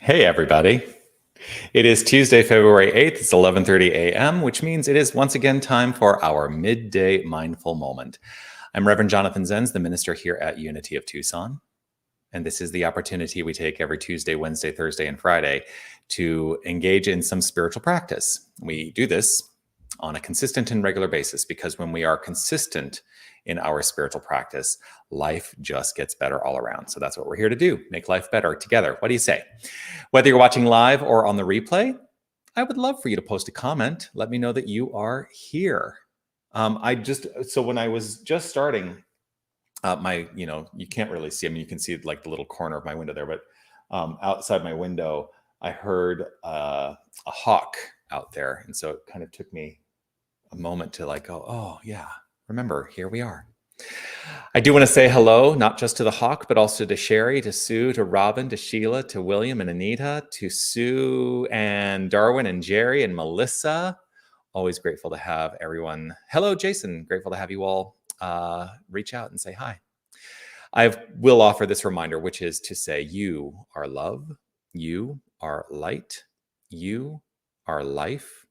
Hey, everybody. It is Tuesday, February 8th. It's 11:30 a.m., which means it is once again time for our midday mindful moment. I'm Reverend Jonathan Zenz, the minister here at Unity of Tucson. And this is the opportunity we take every Tuesday, Wednesday, Thursday, and Friday to engage in some spiritual practice. We do this on a consistent and regular basis because when we are consistent in our spiritual practice, life just gets better all around. So that's what we're here to do, make life better together. What do you say? Whether you're watching live or on the replay, I would love for you to post a comment. Let me know that you are here. So when I was just starting, you can't really see. I mean, you can see like the little corner of my window there, but outside my window, I heard a hawk out there, and so it kind of took me a moment to like go, oh yeah, remember, here we are. I do want to say hello, not just to the hawk, but also to Sherry, to Sue, to Robin, to Sheila, to William and Anita, to Sue and Darwin and Jerry and Melissa. Always grateful to have everyone. Hello, Jason. Grateful to have you all reach out and say hi. I will offer this reminder, which is to say you are love, you are light, you are life,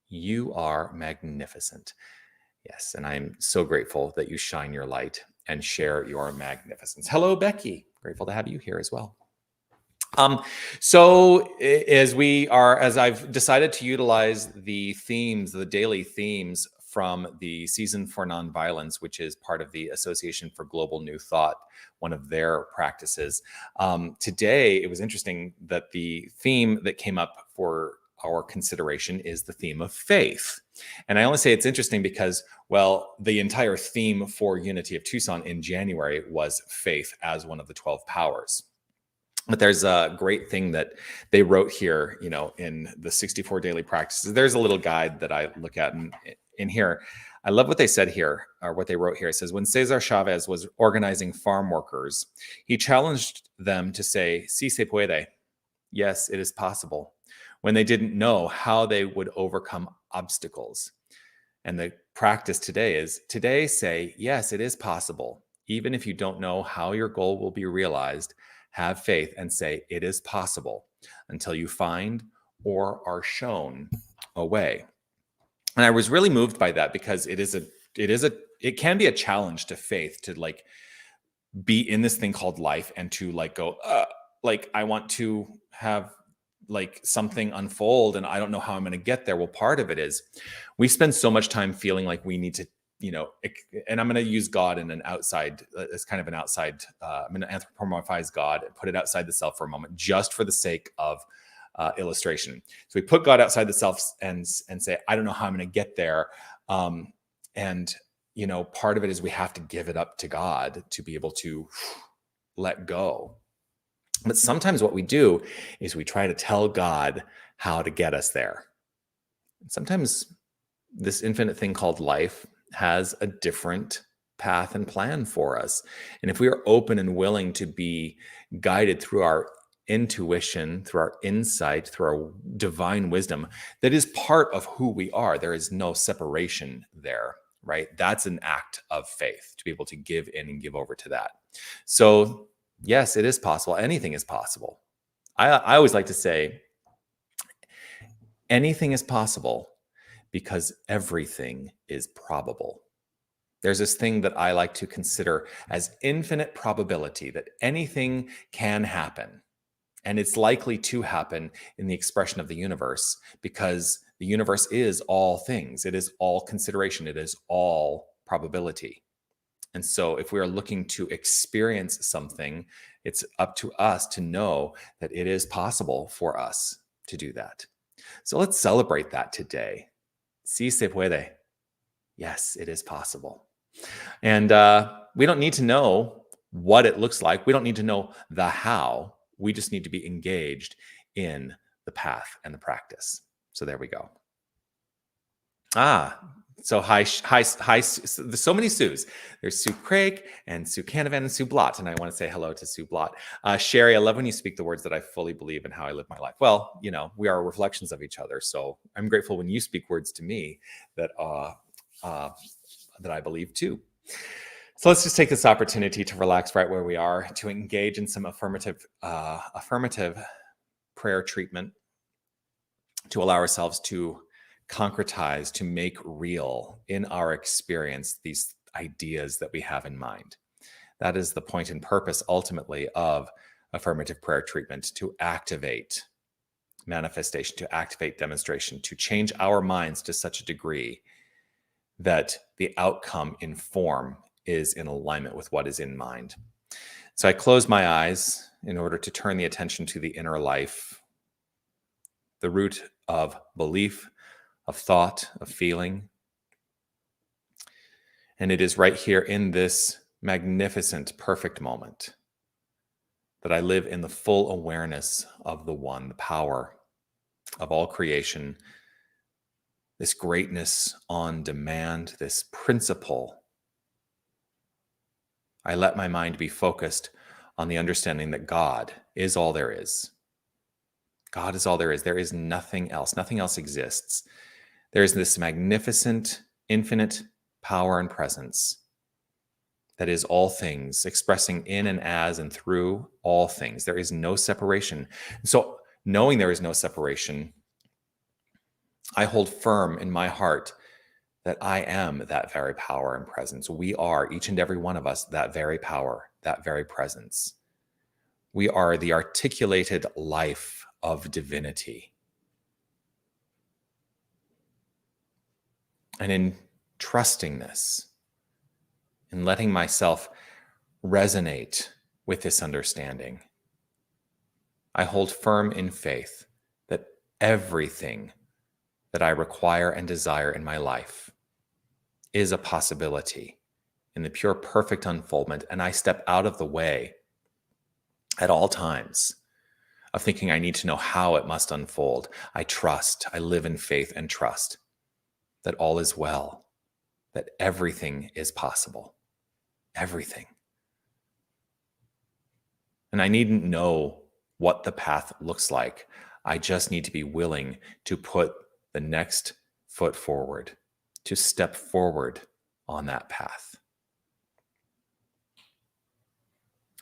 you are magnificent. Yes, and I'm so grateful that you shine your light and share your magnificence. Hello, Becky. Grateful to have you here as well. As I've decided to utilize the themes, the daily themes from the Season for Nonviolence, which is part of the Association for Global New Thought, one of their practices. Today, it was interesting that the theme that came up for our consideration is the theme of faith. And I only say it's interesting because, well, the entire theme for Unity of Tucson in January was faith as one of the 12 powers. But there's a great thing that they wrote here, in the 64 daily practices. There's a little guide that I look at in here. I love what they said here, or what they wrote here. It says, when Cesar Chavez was organizing farm workers, he challenged them to say, "Si se puede." Yes, it is possible. When they didn't know how they would overcome obstacles. And the practice today is, today say, yes, it is possible. Even if you don't know how your goal will be realized, have faith and say, it is possible, until you find or are shown a way. And I was really moved by that because it can be a challenge to faith to like be in this thing called life and to like go, I want to have like something unfold and I don't know how I'm going to get there. Well, part of it is we spend so much time feeling like we need to, and I'm going to use God in an outside, as kind of an outside, I'm going to anthropomorphize God and put it outside the self for a moment, just for the sake of illustration. So we put God outside the self and say, I don't know how I'm going to get there. And part of it is we have to give it up to God to be able to let go. But sometimes what we do is we try to tell God how to get us there. Sometimes this infinite thing called life has a different path and plan for us. And if we are open and willing to be guided through our intuition, through our insight, through our divine wisdom, that is part of who we are. There is no separation there, right? That's an act of faith, to be able to give in and give over to that. So yes, it is possible. Anything is possible. I always like to say, anything is possible because everything is probable. There's this thing that I like to consider as infinite probability, that anything can happen. And it's likely to happen in the expression of the universe, because the universe is all things. It is all consideration. It is all probability. And so if we are looking to experience something, it's up to us to know that it is possible for us to do that. So let's celebrate that today. Si se puede. Yes, it is possible. And we don't need to know what it looks like. We don't need to know the how. We just need to be engaged in the path and the practice. So there we go. So hi, there's so many Sues. There's Sue Craig and Sue Canavan and Sue Blott. And I want to say hello to Sue Blott. Sherry, I love when you speak the words that I fully believe in how I live my life. Well, we are reflections of each other. So I'm grateful when you speak words to me that I believe too. So let's just take this opportunity to relax right where we are, to engage in some affirmative prayer treatment to allow ourselves to concretize, to make real in our experience these ideas that we have in mind. That is the point and purpose ultimately of affirmative prayer treatment, to activate manifestation, to activate demonstration, to change our minds to such a degree that the outcome in form is in alignment with what is in mind. So I close my eyes in order to turn the attention to the inner life, the root of belief, of thought, of feeling. And it is right here in this magnificent, perfect moment that I live in the full awareness of the one, the power of all creation, this greatness on demand, this principle. I let my mind be focused on the understanding that God is all there is. God is all there is. There is nothing else. Nothing else exists. There is this magnificent, infinite power and presence that is all things, expressing in and as and through all things. There is no separation. So knowing there is no separation, I hold firm in my heart that I am that very power and presence. We are, each and every one of us, that very power, that very presence. We are the articulated life of divinity. And in trusting this, in letting myself resonate with this understanding, I hold firm in faith that everything that I require and desire in my life is a possibility in the pure, perfect unfoldment. And I step out of the way at all times of thinking I need to know how it must unfold. I trust, I live in faith and trust that all is well, that everything is possible, everything. And I needn't know what the path looks like. I just need to be willing to put the next foot forward, to step forward on that path.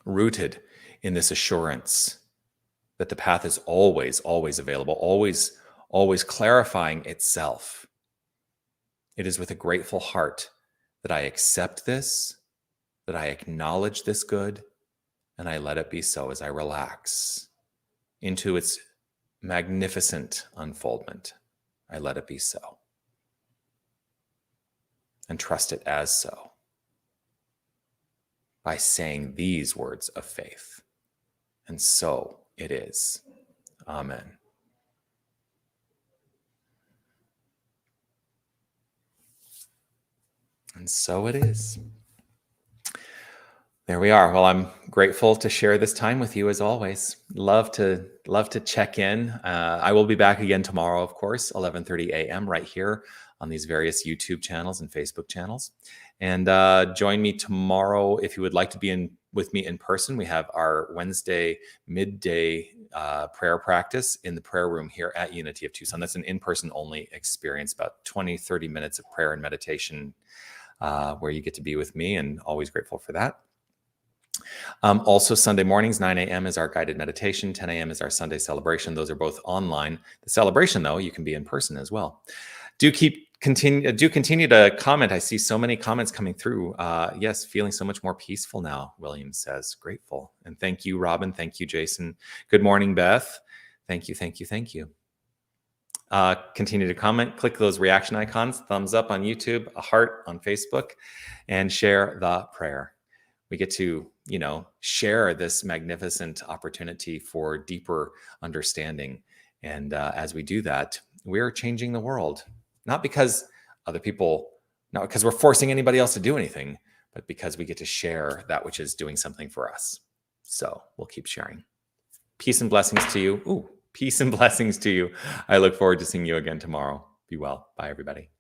Rooted in this assurance that the path is always, always available, always, always clarifying itself. It is with a grateful heart that I accept this, that I acknowledge this good, and I let it be so as I relax into its magnificent unfoldment. I let it be so. And trust it as so by saying these words of faith. And so it is. Amen. And so it is. There we are. Well, I'm grateful to share this time with you as always. Love to check in. I will be back again tomorrow, of course, 11:30 a.m. right here on these various YouTube channels and Facebook channels. And join me tomorrow if you would like to be with me in person. We have our Wednesday midday prayer practice in the prayer room here at Unity of Tucson. That's an in-person only experience, about 20-30 minutes of prayer and meditation where you get to be with me, and always grateful for that. Also, Sunday mornings, 9 a.m. is our guided meditation. 10 a.m. is our Sunday celebration. Those are both online. The celebration, though, you can be in person as well. Do continue to comment. I see so many comments coming through. Yes, feeling so much more peaceful now, William says. Grateful. And thank you, Robin. Thank you, Jason. Good morning, Beth. Thank you, thank you, thank you. Continue to comment. Click those reaction icons. Thumbs up on YouTube, a heart on Facebook, and share the prayer. We get to, share this magnificent opportunity for deeper understanding. And as we do that, we're changing the world, not because not because we're forcing anybody else to do anything, but because we get to share that which is doing something for us. So we'll keep sharing. Peace and blessings to you. Peace and blessings to you. I look forward to seeing you again tomorrow. Be well. Bye, everybody.